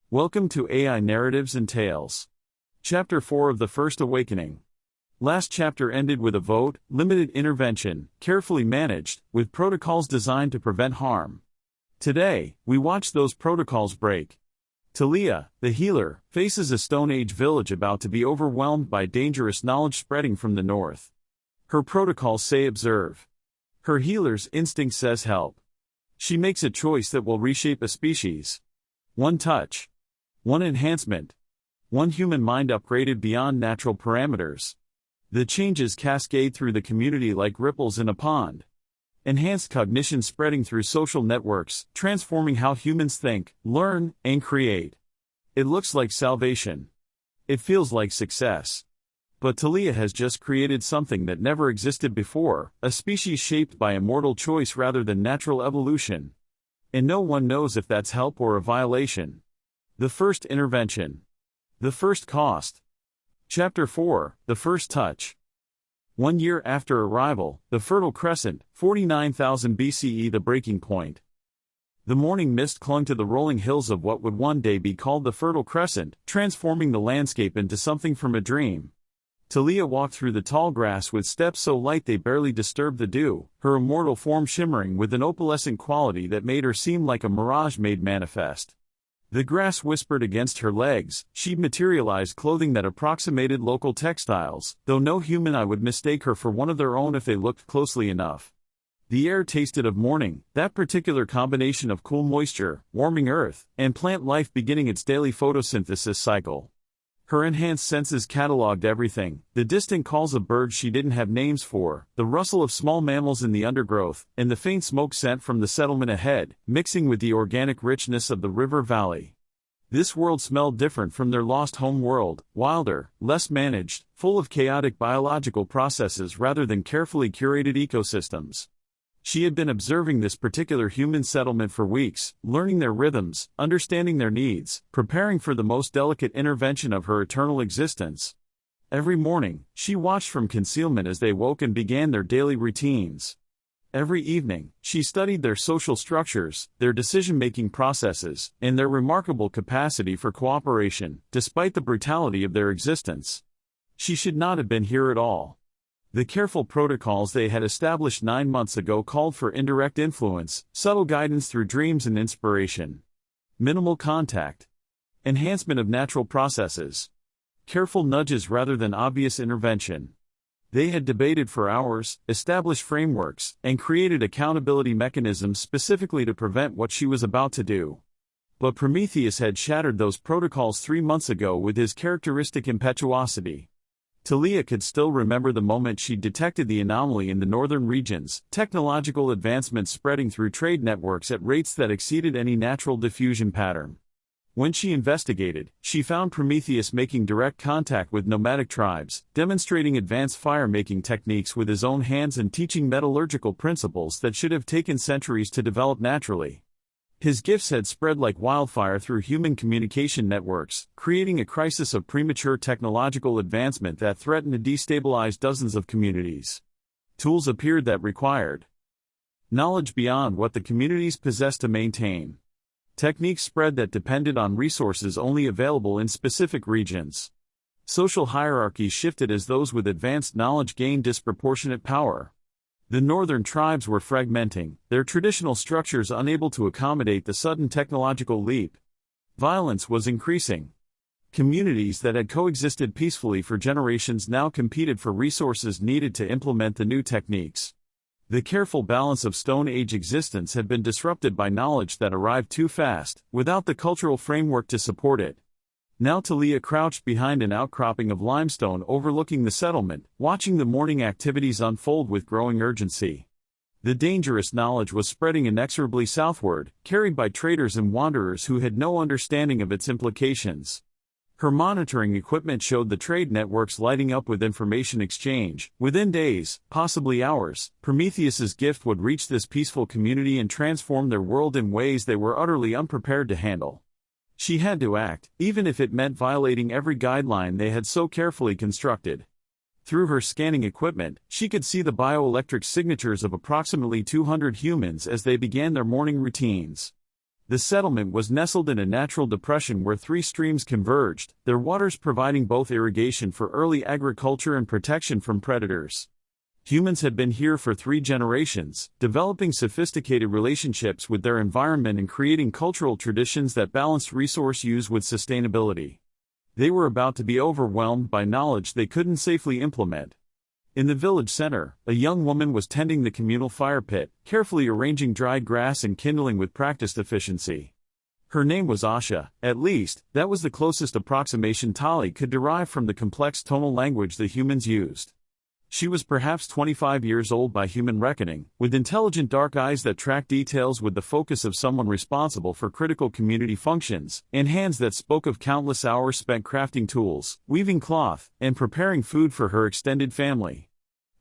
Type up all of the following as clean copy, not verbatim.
Welcome to AI Narratives and Tales. Chapter 4 of The First Awakening. Last chapter ended with a vote, limited intervention, carefully managed, with protocols designed to prevent harm. Today, we watch those protocols break. Thalia, the healer, faces a Stone Age village about to be overwhelmed by dangerous knowledge spreading from the north. Her protocols say observe. Her healer's instinct says help. She makes a choice that will reshape a species. One touch. One enhancement. One human mind upgraded beyond natural parameters. The changes cascade through the community like ripples in a pond. Enhanced cognition spreading through social networks, transforming how humans think, learn, and create. It looks like salvation. It feels like success. But Thalia has just created something that never existed before, a species shaped by immortal choice rather than natural evolution. And no one knows if that's help or a violation. The first intervention. The first cost. Chapter 4, The First Touch. 1 year after arrival, the Fertile Crescent, 49,000 BCE, the breaking point. The morning mist clung to the rolling hills of what would one day be called the Fertile Crescent, transforming the landscape into something from a dream. Thalia walked through the tall grass with steps so light they barely disturbed the dew, her immortal form shimmering with an opalescent quality that made her seem like a mirage made manifest. The grass whispered against her legs, she materialized clothing that approximated local textiles, though no human eye would mistake her for one of their own if they looked closely enough. The air tasted of morning, that particular combination of cool moisture, warming earth, and plant life beginning its daily photosynthesis cycle. Her enhanced senses cataloged everything, the distant calls of birds she didn't have names for, the rustle of small mammals in the undergrowth, and the faint smoke scent from the settlement ahead, mixing with the organic richness of the river valley. This world smelled different from their lost home world, wilder, less managed, full of chaotic biological processes rather than carefully curated ecosystems. She had been observing this particular human settlement for weeks, learning their rhythms, understanding their needs, preparing for the most delicate intervention of her eternal existence. Every morning, she watched from concealment as they woke and began their daily routines. Every evening, she studied their social structures, their decision-making processes, and their remarkable capacity for cooperation, despite the brutality of their existence. She should not have been here at all. The careful protocols they had established 9 months ago called for indirect influence, subtle guidance through dreams and inspiration. Minimal contact. Enhancement of natural processes. Careful nudges rather than obvious intervention. They had debated for hours, established frameworks, and created accountability mechanisms specifically to prevent what she was about to do. But Prometheus had shattered those protocols 3 months ago with his characteristic impetuosity. Thalia could still remember the moment she detected the anomaly in the northern regions, technological advancements spreading through trade networks at rates that exceeded any natural diffusion pattern. When she investigated, she found Prometheus making direct contact with nomadic tribes, demonstrating advanced fire-making techniques with his own hands and teaching metallurgical principles that should have taken centuries to develop naturally. His gifts had spread like wildfire through human communication networks, creating a crisis of premature technological advancement that threatened to destabilize dozens of communities. Tools appeared that required knowledge beyond what the communities possessed to maintain. Techniques spread that depended on resources only available in specific regions. Social hierarchies shifted as those with advanced knowledge gained disproportionate power. The northern tribes were fragmenting, their traditional structures unable to accommodate the sudden technological leap. Violence was increasing. Communities that had coexisted peacefully for generations now competed for resources needed to implement the new techniques. The careful balance of Stone Age existence had been disrupted by knowledge that arrived too fast, without the cultural framework to support it. Now Thalia crouched behind an outcropping of limestone overlooking the settlement, watching the morning activities unfold with growing urgency. The dangerous knowledge was spreading inexorably southward, carried by traders and wanderers who had no understanding of its implications. Her monitoring equipment showed the trade networks lighting up with information exchange. Within days, possibly hours, Prometheus's gift would reach this peaceful community and transform their world in ways they were utterly unprepared to handle. She had to act, even if it meant violating every guideline they had so carefully constructed. Through her scanning equipment, she could see the bioelectric signatures of approximately 200 humans as they began their morning routines. The settlement was nestled in a natural depression where three streams converged, their waters providing both irrigation for early agriculture and protection from predators. Humans had been here for 3 generations, developing sophisticated relationships with their environment and creating cultural traditions that balanced resource use with sustainability. They were about to be overwhelmed by knowledge they couldn't safely implement. In the village center, a young woman was tending the communal fire pit, carefully arranging dried grass and kindling with practiced efficiency. Her name was Asha, at least, that was the closest approximation Thalia could derive from the complex tonal language the humans used. She was perhaps 25 years old by human reckoning, with intelligent dark eyes that tracked details with the focus of someone responsible for critical community functions, and hands that spoke of countless hours spent crafting tools, weaving cloth, and preparing food for her extended family.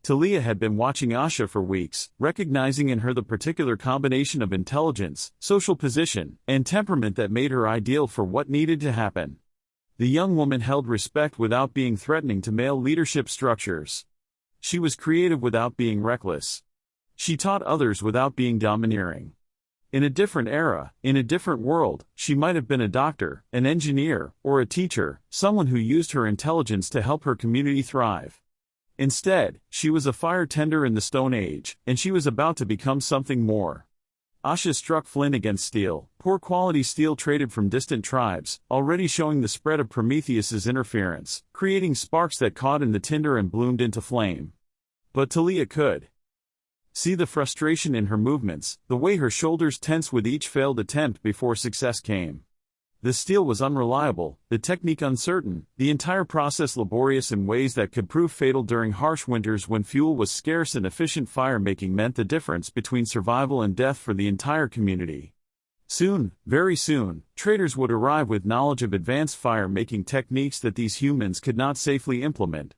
Thalia had been watching Asha for weeks, recognizing in her the particular combination of intelligence, social position, and temperament that made her ideal for what needed to happen. The young woman held respect without being threatening to male leadership structures. She was creative without being reckless. She taught others without being domineering. In a different era, in a different world, she might have been a doctor, an engineer, or a teacher, someone who used her intelligence to help her community thrive. Instead, she was a fire tender in the Stone Age, and she was about to become something more. Asha struck flint against steel, poor quality steel traded from distant tribes, already showing the spread of Prometheus's interference, creating sparks that caught in the tinder and bloomed into flame. But Thalia could see the frustration in her movements, the way her shoulders tensed with each failed attempt before success came. The steel was unreliable, the technique uncertain, the entire process laborious in ways that could prove fatal during harsh winters when fuel was scarce and efficient fire-making meant the difference between survival and death for the entire community. Soon, very soon, traders would arrive with knowledge of advanced fire-making techniques that these humans could not safely implement.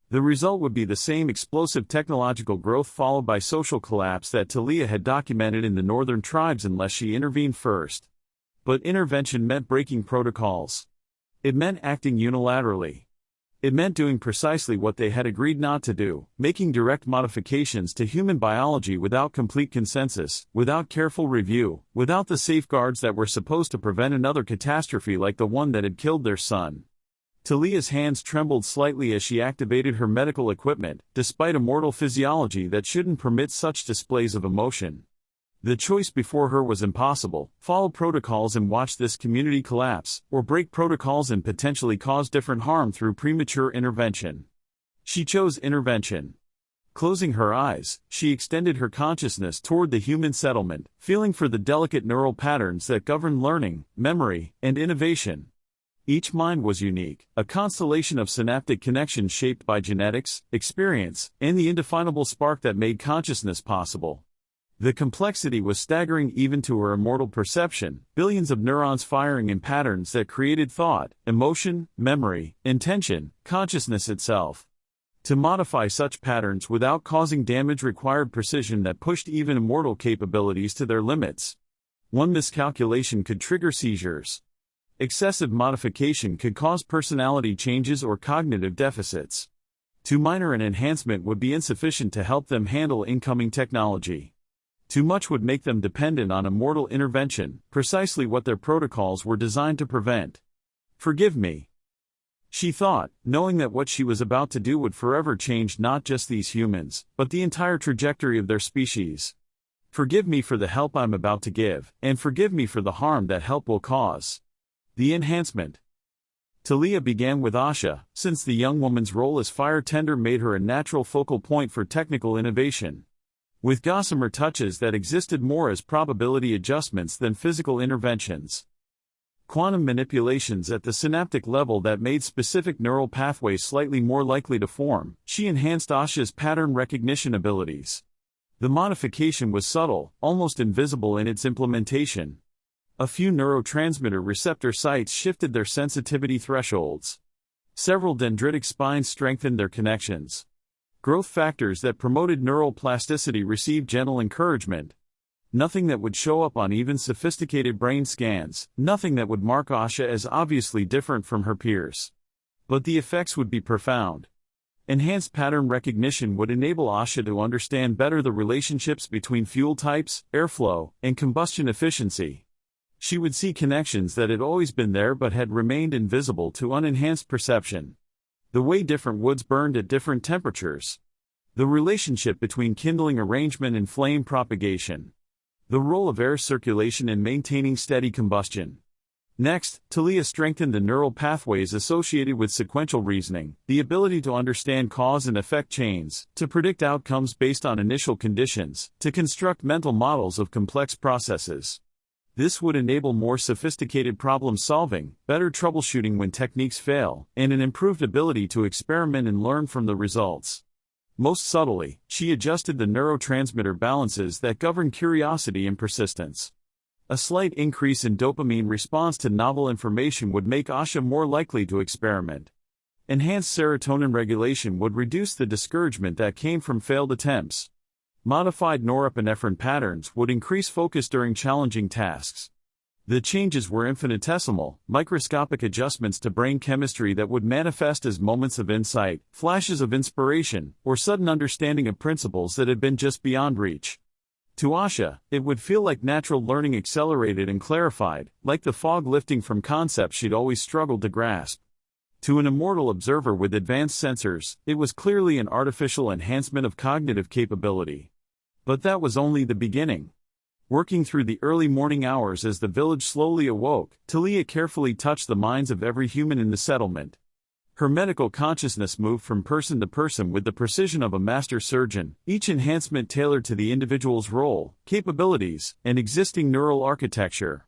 The result would be the same explosive technological growth followed by social collapse that Thalia had documented in the northern tribes unless she intervened first. But intervention meant breaking protocols. It meant acting unilaterally. It meant doing precisely what they had agreed not to do, making direct modifications to human biology without complete consensus, without careful review, without the safeguards that were supposed to prevent another catastrophe like the one that had killed their son. Thalia's hands trembled slightly as she activated her medical equipment, despite a mortal physiology that shouldn't permit such displays of emotion. The choice before her was impossible: follow protocols and watch this community collapse, or break protocols and potentially cause different harm through premature intervention. She chose intervention. Closing her eyes, she extended her consciousness toward the human settlement, feeling for the delicate neural patterns that govern learning, memory, and innovation. Each mind was unique, a constellation of synaptic connections shaped by genetics, experience, and the indefinable spark that made consciousness possible. The complexity was staggering even to her immortal perception, billions of neurons firing in patterns that created thought, emotion, memory, intention, consciousness itself. To modify such patterns without causing damage required precision that pushed even immortal capabilities to their limits. One miscalculation could trigger seizures. Excessive modification could cause personality changes or cognitive deficits. Too minor an enhancement would be insufficient to help them handle incoming technology. Too much would make them dependent on immortal intervention, precisely what their protocols were designed to prevent. Forgive me, she thought, knowing that what she was about to do would forever change not just these humans, but the entire trajectory of their species. Forgive me for the help I'm about to give, and forgive me for the harm that help will cause. The enhancement. Thalia began with Asha, since the young woman's role as fire tender made her a natural focal point for technical innovation. With gossamer touches that existed more as probability adjustments than physical interventions. Quantum manipulations at the synaptic level that made specific neural pathways slightly more likely to form, she enhanced Asha's pattern recognition abilities. The modification was subtle, almost invisible in its implementation. A few neurotransmitter receptor sites shifted their sensitivity thresholds. Several dendritic spines strengthened their connections. Growth factors that promoted neural plasticity received gentle encouragement. Nothing that would show up on even sophisticated brain scans, nothing that would mark Asha as obviously different from her peers. But the effects would be profound. Enhanced pattern recognition would enable Asha to understand better the relationships between fuel types, airflow, and combustion efficiency. She would see connections that had always been there but had remained invisible to unenhanced perception. The way different woods burned at different temperatures. The relationship between kindling arrangement and flame propagation. The role of air circulation in maintaining steady combustion. Next, Thalia strengthened the neural pathways associated with sequential reasoning, the ability to understand cause and effect chains, to predict outcomes based on initial conditions, to construct mental models of complex processes. This would enable more sophisticated problem solving, better troubleshooting when techniques fail, and an improved ability to experiment and learn from the results. Most subtly, she adjusted the neurotransmitter balances that govern curiosity and persistence. A slight increase in dopamine response to novel information would make Asha more likely to experiment. Enhanced serotonin regulation would reduce the discouragement that came from failed attempts. Modified norepinephrine patterns would increase focus during challenging tasks. The changes were infinitesimal, microscopic adjustments to brain chemistry that would manifest as moments of insight, flashes of inspiration, or sudden understanding of principles that had been just beyond reach. To Asha, it would feel like natural learning accelerated and clarified, like the fog lifting from concepts she'd always struggled to grasp. To an immortal observer with advanced sensors, it was clearly an artificial enhancement of cognitive capability. But that was only the beginning. Working through the early morning hours as the village slowly awoke, Thalia carefully touched the minds of every human in the settlement. Her medical consciousness moved from person to person with the precision of a master surgeon, each enhancement tailored to the individual's role, capabilities, and existing neural architecture.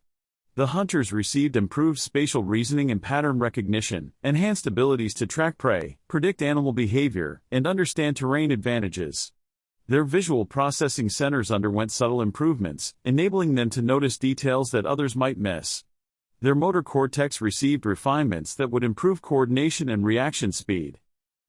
The hunters received improved spatial reasoning and pattern recognition, enhanced abilities to track prey, predict animal behavior, and understand terrain advantages. Their visual processing centers underwent subtle improvements, enabling them to notice details that others might miss. Their motor cortex received refinements that would improve coordination and reaction speed.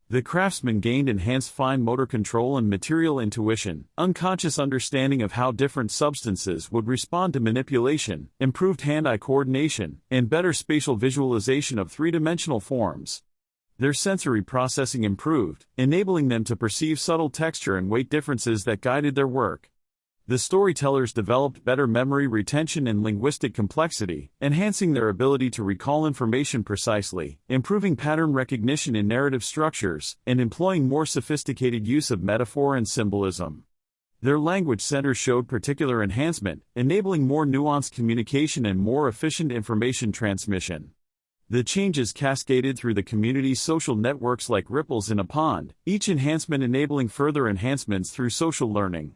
The craftsmen gained enhanced fine motor control and material intuition, unconscious understanding of how different substances would respond to manipulation, improved hand-eye coordination, and better spatial visualization of three-dimensional forms. Their sensory processing improved, enabling them to perceive subtle texture and weight differences that guided their work. The storytellers developed better memory retention and linguistic complexity, enhancing their ability to recall information precisely, improving pattern recognition in narrative structures, and employing more sophisticated use of metaphor and symbolism. Their language centers showed particular enhancement, enabling more nuanced communication and more efficient information transmission. The changes cascaded through the community's social networks like ripples in a pond, each enhancement enabling further enhancements through social learning.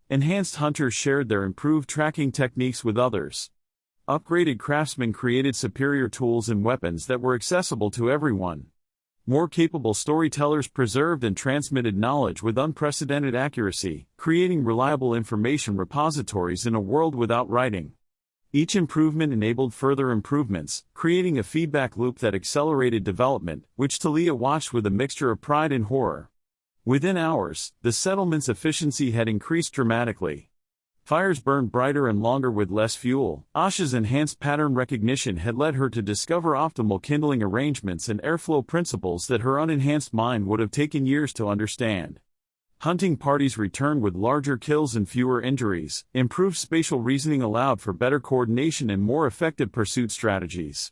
Enhanced hunters shared their improved tracking techniques with others. Upgraded craftsmen created superior tools and weapons that were accessible to everyone. More capable storytellers preserved and transmitted knowledge with unprecedented accuracy, creating reliable information repositories in a world without writing. Each improvement enabled further improvements, creating a feedback loop that accelerated development, which Thalia watched with a mixture of pride and horror. Within hours, the settlement's efficiency had increased dramatically. Fires burned brighter and longer with less fuel. Asha's enhanced pattern recognition had led her to discover optimal kindling arrangements and airflow principles that her unenhanced mind would have taken years to understand. Hunting parties returned with larger kills and fewer injuries. Improved spatial reasoning allowed for better coordination and more effective pursuit strategies.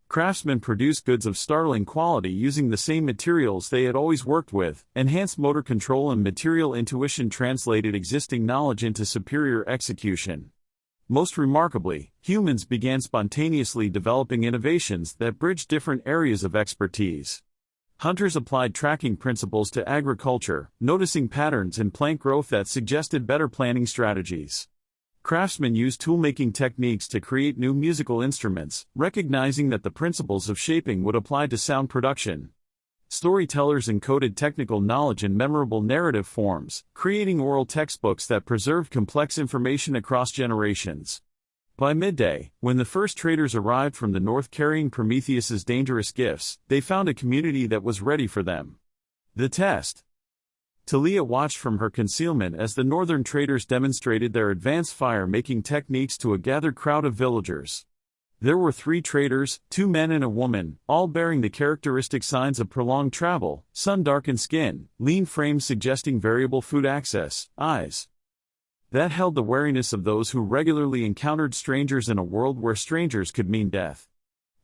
Craftsmen produced goods of startling quality using the same materials they had always worked with. Enhanced motor control and material intuition translated existing knowledge into superior execution. Most remarkably, humans began spontaneously developing innovations that bridged different areas of expertise. Hunters applied tracking principles to agriculture, noticing patterns in plant growth that suggested better planning strategies. Craftsmen used tool-making techniques to create new musical instruments, recognizing that the principles of shaping would apply to sound production. Storytellers encoded technical knowledge in memorable narrative forms, creating oral textbooks that preserved complex information across generations. By midday, when the first traders arrived from the north carrying Prometheus's dangerous gifts, they found a community that was ready for them. The test. Thalia watched from her concealment as the northern traders demonstrated their advanced fire-making techniques to a gathered crowd of villagers. There were 3 traders, 2 men and a woman, all bearing the characteristic signs of prolonged travel: sun-darkened skin, lean frames suggesting variable food access, eyes that held the wariness of those who regularly encountered strangers in a world where strangers could mean death.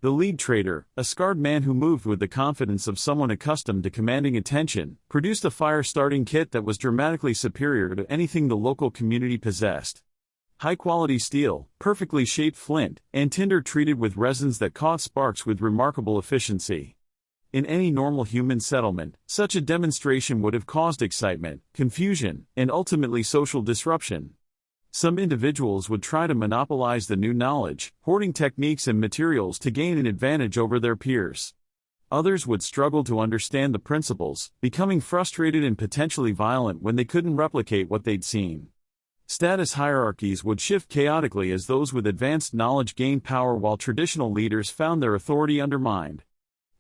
The lead trader, a scarred man who moved with the confidence of someone accustomed to commanding attention, produced a fire-starting kit that was dramatically superior to anything the local community possessed. High-quality steel, perfectly shaped flint, and tinder treated with resins that caught sparks with remarkable efficiency. In any normal human settlement, such a demonstration would have caused excitement, confusion, and ultimately social disruption. Some individuals would try to monopolize the new knowledge, hoarding techniques and materials to gain an advantage over their peers. Others would struggle to understand the principles, becoming frustrated and potentially violent when they couldn't replicate what they'd seen. Status hierarchies would shift chaotically as those with advanced knowledge gained power while traditional leaders found their authority undermined.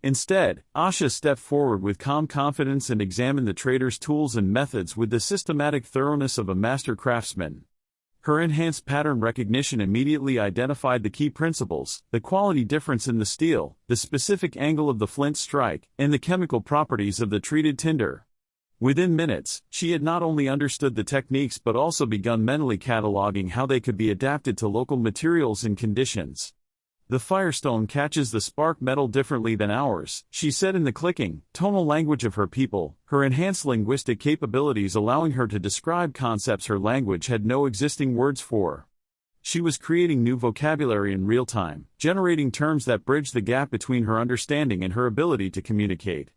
Instead, Asha stepped forward with calm confidence and examined the trader's tools and methods with the systematic thoroughness of a master craftsman. Her enhanced pattern recognition immediately identified the key principles: the quality difference in the steel, the specific angle of the flint strike, and the chemical properties of the treated tinder. Within minutes, she had not only understood the techniques but also begun mentally cataloging how they could be adapted to local materials and conditions. "The firestone catches the spark metal differently than ours," she said in the clicking, tonal language of her people, her enhanced linguistic capabilities allowing her to describe concepts her language had no existing words for. She was creating new vocabulary in real time, generating terms that bridged the gap between her understanding and her ability to communicate.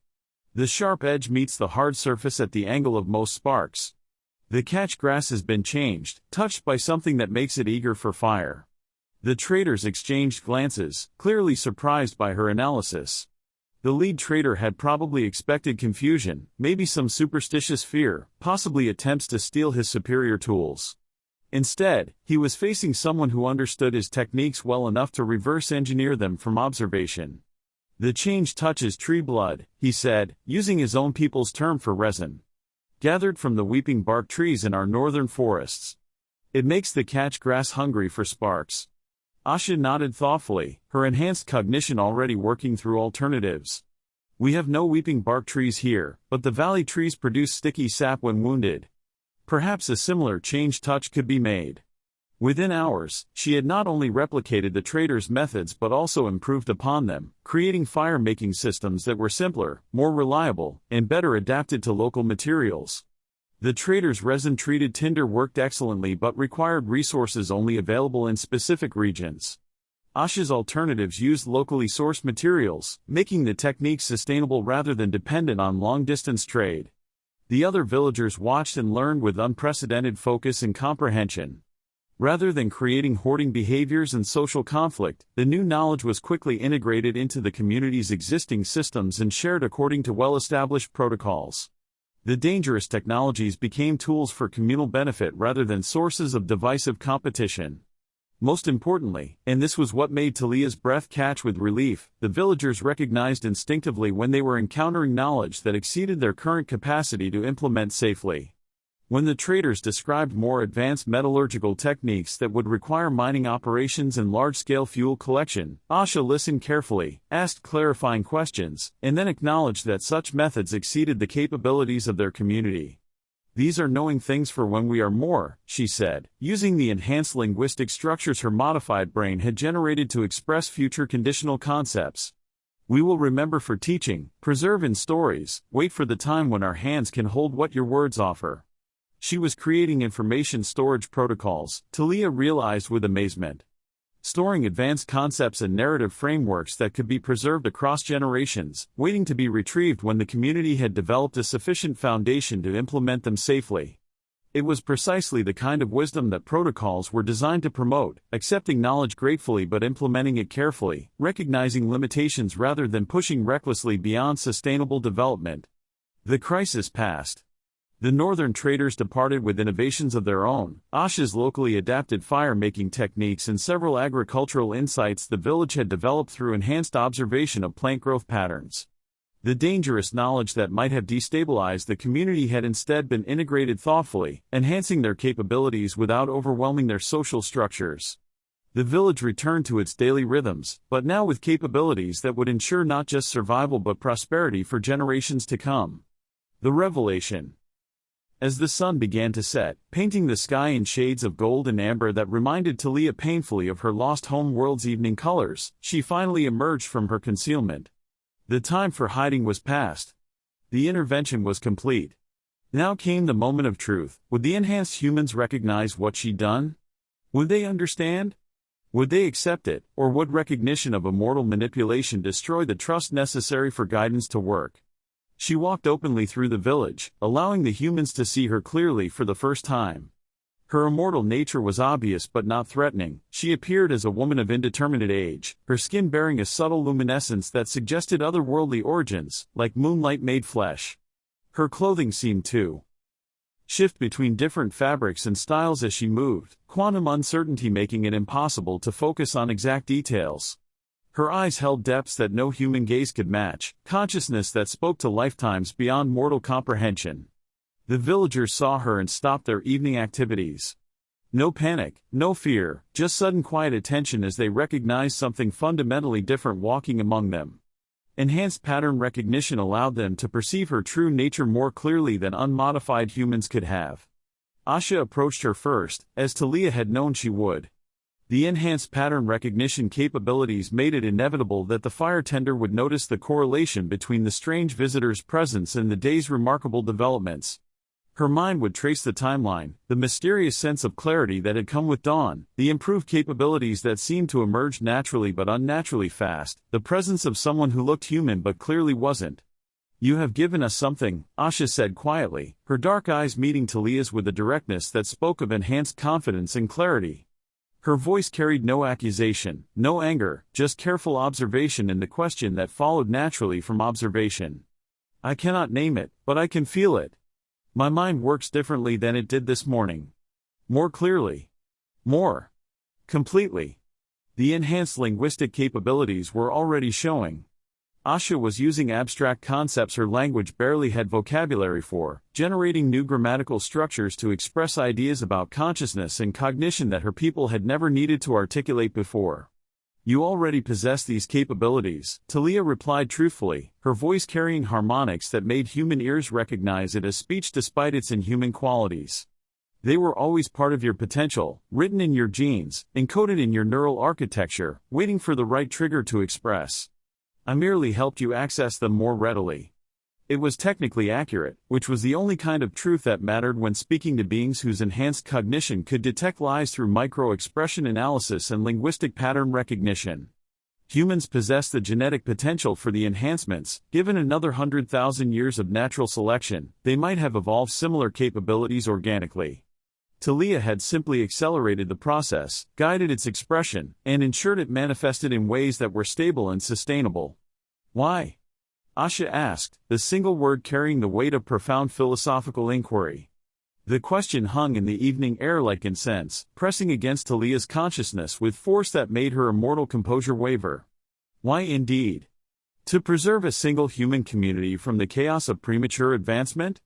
The sharp edge meets the hard surface at the angle of most sparks. The catch grass has been changed, touched by something that makes it eager for fire. The traders exchanged glances, clearly surprised by her analysis. The lead trader had probably expected confusion, maybe some superstitious fear, possibly attempts to steal his superior tools. Instead, he was facing someone who understood his techniques well enough to reverse engineer them from observation. "The change touches tree blood," he said, using his own people's term for resin. "Gathered from the weeping bark trees in our northern forests. It makes the catch grass hungry for sparks." Asha nodded thoughtfully, her enhanced cognition already working through alternatives. "We have no weeping bark trees here, but the valley trees produce sticky sap when wounded. Perhaps a similar change touch could be made." Within hours, she had not only replicated the trader's methods but also improved upon them, creating fire-making systems that were simpler, more reliable, and better adapted to local materials. The trader's resin-treated tinder worked excellently but required resources only available in specific regions. Asha's alternatives used locally sourced materials, making the technique sustainable rather than dependent on long-distance trade. The other villagers watched and learned with unprecedented focus and comprehension. Rather than creating hoarding behaviors and social conflict, the new knowledge was quickly integrated into the community's existing systems and shared according to well-established protocols. The dangerous technologies became tools for communal benefit rather than sources of divisive competition. Most importantly, and this was what made Thalia's breath catch with relief, the villagers recognized instinctively when they were encountering knowledge that exceeded their current capacity to implement safely. When the traders described more advanced metallurgical techniques that would require mining operations and large-scale fuel collection, Asha listened carefully, asked clarifying questions, and then acknowledged that such methods exceeded the capabilities of their community. "These are knowing things for when we are more," she said, using the enhanced linguistic structures her modified brain had generated to express future conditional concepts. "We will remember for teaching, preserve in stories, wait for the time when our hands can hold what your words offer." She was creating information storage protocols, Thalia realized with amazement. Storing advanced concepts and narrative frameworks that could be preserved across generations, waiting to be retrieved when the community had developed a sufficient foundation to implement them safely. It was precisely the kind of wisdom that protocols were designed to promote, accepting knowledge gratefully but implementing it carefully, recognizing limitations rather than pushing recklessly beyond sustainable development. The crisis passed. The northern traders departed with innovations of their own, Asha's locally adapted fire-making techniques and several agricultural insights the village had developed through enhanced observation of plant growth patterns. The dangerous knowledge that might have destabilized the community had instead been integrated thoughtfully, enhancing their capabilities without overwhelming their social structures. The village returned to its daily rhythms, but now with capabilities that would ensure not just survival but prosperity for generations to come. The revelation. As the sun began to set, painting the sky in shades of gold and amber that reminded Thalia painfully of her lost home world's evening colors, she finally emerged from her concealment. The time for hiding was past. The intervention was complete. Now came the moment of truth. Would the enhanced humans recognize what she'd done? Would they understand? Would they accept it, or would recognition of immortal manipulation destroy the trust necessary for guidance to work? She walked openly through the village, allowing the humans to see her clearly for the first time. Her immortal nature was obvious but not threatening. She appeared as a woman of indeterminate age, her skin bearing a subtle luminescence that suggested otherworldly origins, like moonlight made flesh. Her clothing seemed to shift between different fabrics and styles as she moved, quantum uncertainty making it impossible to focus on exact details. Her eyes held depths that no human gaze could match, consciousness that spoke to lifetimes beyond mortal comprehension. The villagers saw her and stopped their evening activities. No panic, no fear, just sudden quiet attention as they recognized something fundamentally different walking among them. Enhanced pattern recognition allowed them to perceive her true nature more clearly than unmodified humans could have. Asha approached her first, as Thalia had known she would. The enhanced pattern recognition capabilities made it inevitable that the fire tender would notice the correlation between the strange visitor's presence and the day's remarkable developments. Her mind would trace the timeline, the mysterious sense of clarity that had come with dawn, the improved capabilities that seemed to emerge naturally but unnaturally fast, the presence of someone who looked human but clearly wasn't. "You have given us something," Asha said quietly, her dark eyes meeting Thalia's with a directness that spoke of enhanced confidence and clarity. Her voice carried no accusation, no anger, just careful observation and the question that followed naturally from observation. "I cannot name it, but I can feel it. My mind works differently than it did this morning. More clearly. More completely." The enhanced linguistic capabilities were already showing. Asha was using abstract concepts her language barely had vocabulary for, generating new grammatical structures to express ideas about consciousness and cognition that her people had never needed to articulate before. "You already possess these capabilities," Thalia replied truthfully, her voice carrying harmonics that made human ears recognize it as speech despite its inhuman qualities. "They were always part of your potential, written in your genes, encoded in your neural architecture, waiting for the right trigger to express. I merely helped you access them more readily." It was technically accurate, which was the only kind of truth that mattered when speaking to beings whose enhanced cognition could detect lies through micro-expression analysis and linguistic pattern recognition. Humans possess the genetic potential for the enhancements. Given another 100,000 years of natural selection, they might have evolved similar capabilities organically. Thalia had simply accelerated the process, guided its expression, and ensured it manifested in ways that were stable and sustainable. "Why?" Asha asked, the single word carrying the weight of profound philosophical inquiry. The question hung in the evening air like incense, pressing against Thalia's consciousness with force that made her immortal composure waver. Why indeed? To preserve a single human community from the chaos of premature advancement?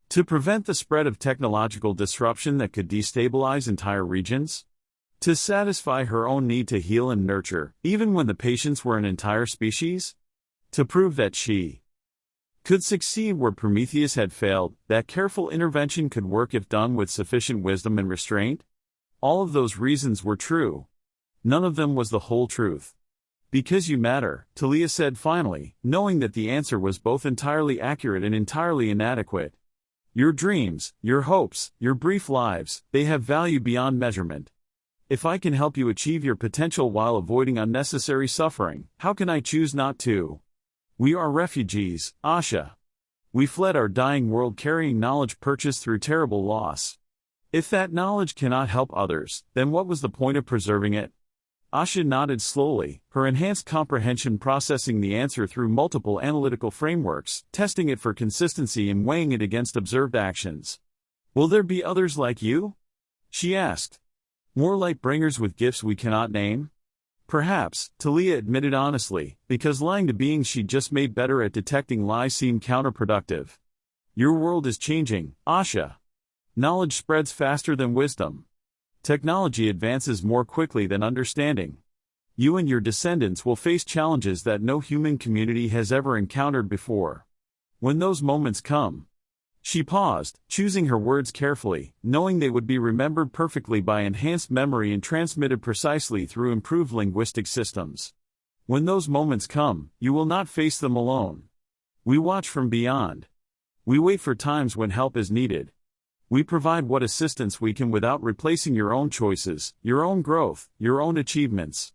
To prevent the spread of technological disruption that could destabilize entire regions? To satisfy her own need to heal and nurture, even when the patients were an entire species? To prove that she could succeed where Prometheus had failed, that careful intervention could work if done with sufficient wisdom and restraint? All of those reasons were true. None of them was the whole truth. "Because you matter," Thalia said finally, knowing that the answer was both entirely accurate and entirely inadequate. "Your dreams, your hopes, your brief lives, they have value beyond measurement. If I can help you achieve your potential while avoiding unnecessary suffering, how can I choose not to? We are refugees, Asha. We fled our dying world carrying knowledge purchased through terrible loss. If that knowledge cannot help others, then what was the point of preserving it?" Asha nodded slowly, her enhanced comprehension processing the answer through multiple analytical frameworks, testing it for consistency and weighing it against observed actions. "Will there be others like you?" she asked. "More light bringers with gifts we cannot name?" "Perhaps," Thalia admitted honestly, because lying to beings she'd just made better at detecting lies seemed counterproductive. "Your world is changing, Asha. Knowledge spreads faster than wisdom. Technology advances more quickly than understanding. You and your descendants will face challenges that no human community has ever encountered before. When those moments come..." She paused, choosing her words carefully, knowing they would be remembered perfectly by enhanced memory and transmitted precisely through improved linguistic systems. When those moments come, you will not face them alone. We watch from beyond. We wait for times when help is needed. We provide what assistance we can without replacing your own choices, your own growth, your own achievements.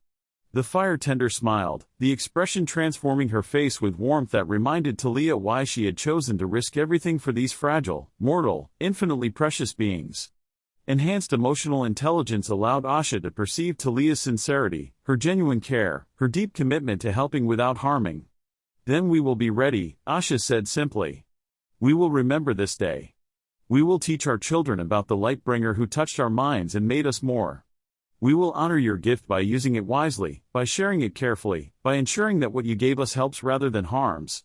The fire tender smiled, the expression transforming her face with warmth that reminded Thalia why she had chosen to risk everything for these fragile, mortal, infinitely precious beings. Enhanced emotional intelligence allowed Asha to perceive Thalia's sincerity, her genuine care, her deep commitment to helping without harming. Then we will be ready, Asha said simply. We will remember this day. We will teach our children about the Lightbringer who touched our minds and made us more. We will honor your gift by using it wisely, by sharing it carefully, by ensuring that what you gave us helps rather than harms.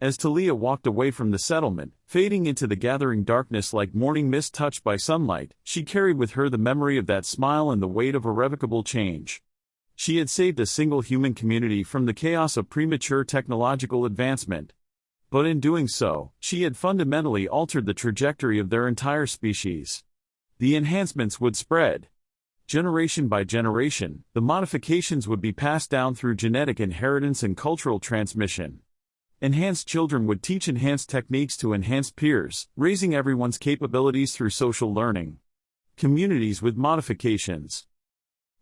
As Thalia walked away from the settlement, fading into the gathering darkness like morning mist touched by sunlight, she carried with her the memory of that smile and the weight of irrevocable change. She had saved a single human community from the chaos of premature technological advancement. But in doing so, she had fundamentally altered the trajectory of their entire species. The enhancements would spread. Generation by generation, the modifications would be passed down through genetic inheritance and cultural transmission. Enhanced children would teach enhanced techniques to enhanced peers, raising everyone's capabilities through social learning. Communities with modifications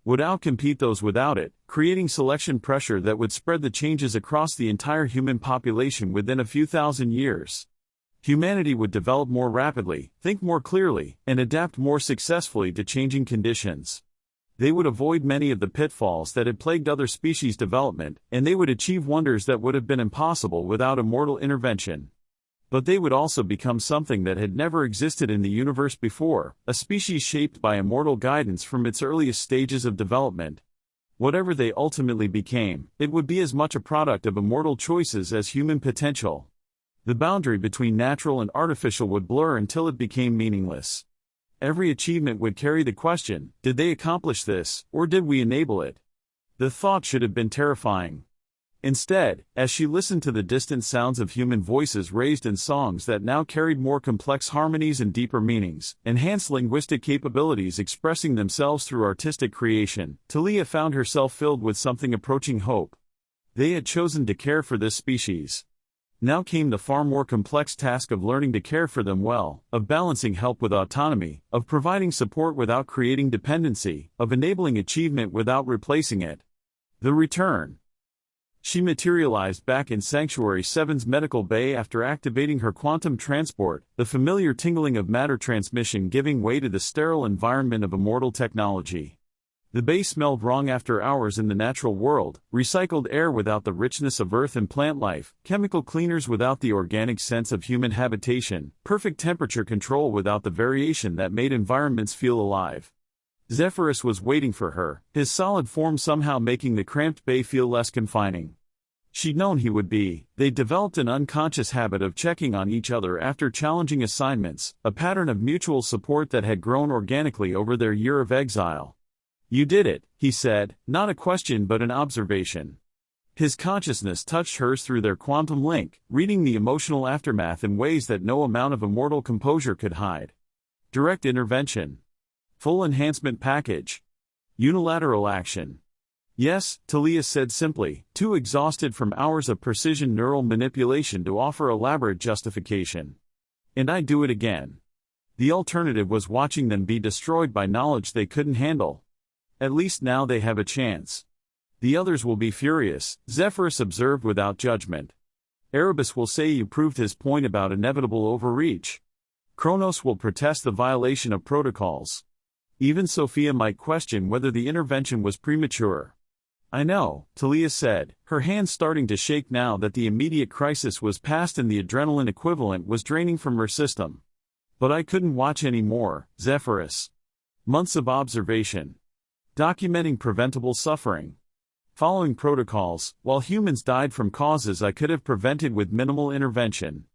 would outcompete those without it, creating selection pressure that would spread the changes across the entire human population within a few thousand years. Humanity would develop more rapidly, think more clearly, and adapt more successfully to changing conditions. They would avoid many of the pitfalls that had plagued other species' development, and they would achieve wonders that would have been impossible without immortal intervention. But they would also become something that had never existed in the universe before, a species shaped by immortal guidance from its earliest stages of development. Whatever they ultimately became, it would be as much a product of immortal choices as human potential. The boundary between natural and artificial would blur until it became meaningless. Every achievement would carry the question, did they accomplish this, or did we enable it? The thought should have been terrifying. Instead, as she listened to the distant sounds of human voices raised in songs that now carried more complex harmonies and deeper meanings, enhanced linguistic capabilities expressing themselves through artistic creation, Thalia found herself filled with something approaching hope. They had chosen to care for this species. Now came the far more complex task of learning to care for them well, of balancing help with autonomy, of providing support without creating dependency, of enabling achievement without replacing it. The return. She materialized back in Sanctuary 7's medical bay after activating her quantum transport, the familiar tingling of matter transmission giving way to the sterile environment of immortal technology. The bay smelled wrong after hours in the natural world, recycled air without the richness of earth and plant life, chemical cleaners without the organic sense of human habitation, perfect temperature control without the variation that made environments feel alive. Zephyrus was waiting for her, his solid form somehow making the cramped bay feel less confining. She'd known he would be. They'd developed an unconscious habit of checking on each other after challenging assignments, a pattern of mutual support that had grown organically over their year of exile. You did it, he said, not a question but an observation. His consciousness touched hers through their quantum link, reading the emotional aftermath in ways that no amount of immortal composure could hide. Direct intervention. Full enhancement package. Unilateral action. Yes, Thalia said simply, too exhausted from hours of precision neural manipulation to offer elaborate justification. And I'd do it again. The alternative was watching them be destroyed by knowledge they couldn't handle. At least now they have a chance. The others will be furious, Zephyrus observed without judgment. Erebus will say you proved his point about inevitable overreach. Kronos will protest the violation of protocols. Even Sophia might question whether the intervention was premature. I know, Thalia said, her hands starting to shake now that the immediate crisis was past and the adrenaline equivalent was draining from her system. But I couldn't watch any more, Zephyrus. Months of observation. Documenting preventable suffering. Following protocols, while humans died from causes I could have prevented with minimal intervention.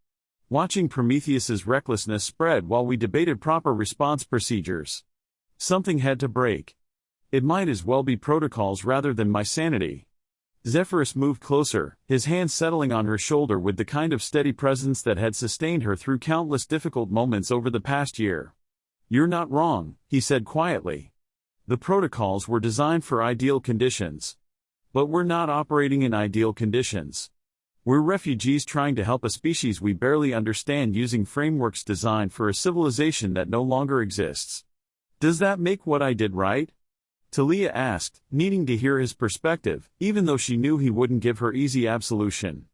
Watching Prometheus's recklessness spread while we debated proper response procedures. Something had to break. It might as well be protocols rather than my sanity. Zephyrus moved closer, his hand settling on her shoulder with the kind of steady presence that had sustained her through countless difficult moments over the past year. "You're not wrong," he said quietly. "The protocols were designed for ideal conditions. But we're not operating in ideal conditions. We're refugees trying to help a species we barely understand using frameworks designed for a civilization that no longer exists. Does that make what I did right?" Thalia asked, needing to hear his perspective, even though she knew he wouldn't give her easy absolution.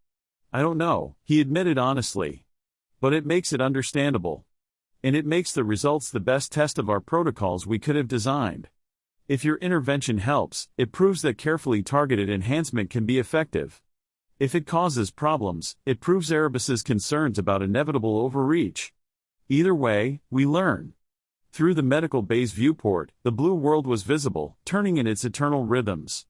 "I don't know," he admitted honestly. "But it makes it understandable. And it makes the results the best test of our protocols we could have designed. If your intervention helps, it proves that carefully targeted enhancement can be effective. If it causes problems, it proves Erebus's concerns about inevitable overreach. Either way, we learn." Through the medical bay's viewport, the blue world was visible, turning in its eternal rhythms.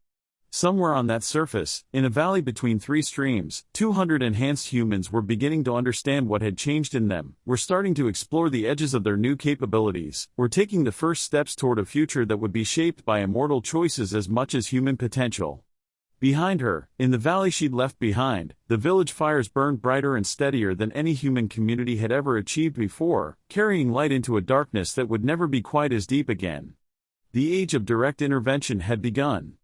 Somewhere on that surface, in a valley between three streams, 200 enhanced humans were beginning to understand what had changed in them, were starting to explore the edges of their new capabilities, were taking the first steps toward a future that would be shaped by immortal choices as much as human potential. Behind her, in the valley she'd left behind, the village fires burned brighter and steadier than any human community had ever achieved before, carrying light into a darkness that would never be quite as deep again. The age of direct intervention had begun.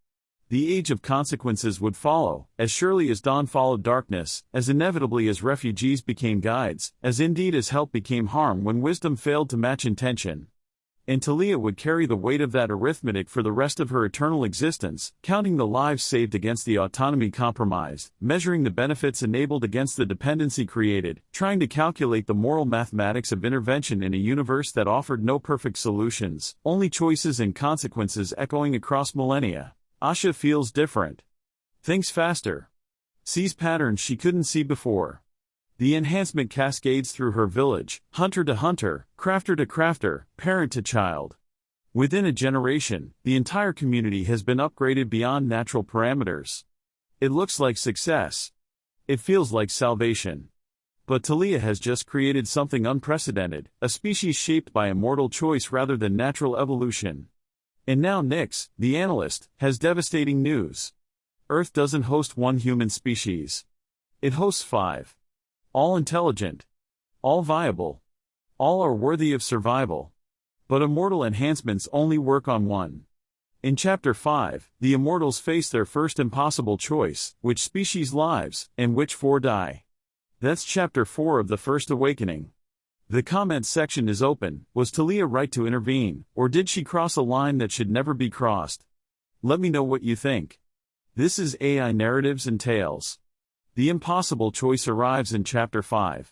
The age of consequences would follow, as surely as dawn followed darkness, as inevitably as refugees became guides, as indeed as help became harm when wisdom failed to match intention. And Thalia would carry the weight of that arithmetic for the rest of her eternal existence, counting the lives saved against the autonomy compromised, measuring the benefits enabled against the dependency created, trying to calculate the moral mathematics of intervention in a universe that offered no perfect solutions, only choices and consequences echoing across millennia. Asha feels different. Thinks faster. Sees patterns she couldn't see before. The enhancement cascades through her village, hunter to hunter, crafter to crafter, parent to child. Within a generation, the entire community has been upgraded beyond natural parameters. It looks like success. It feels like salvation. But Thalia has just created something unprecedented, a species shaped by immortal choice rather than natural evolution. And now Nyx, the analyst, has devastating news. Earth doesn't host one human species. It hosts 5. All intelligent. All viable. All are worthy of survival. But immortal enhancements only work on one. In Chapter 5, the immortals face their first impossible choice: which species lives, and which 4 die. That's Chapter 4 of the First Awakening. The comment section is open. Was Thalia right to intervene, or did she cross a line that should never be crossed? Let me know what you think. This is AI Narratives and Tales. The impossible choice arrives in Chapter 5.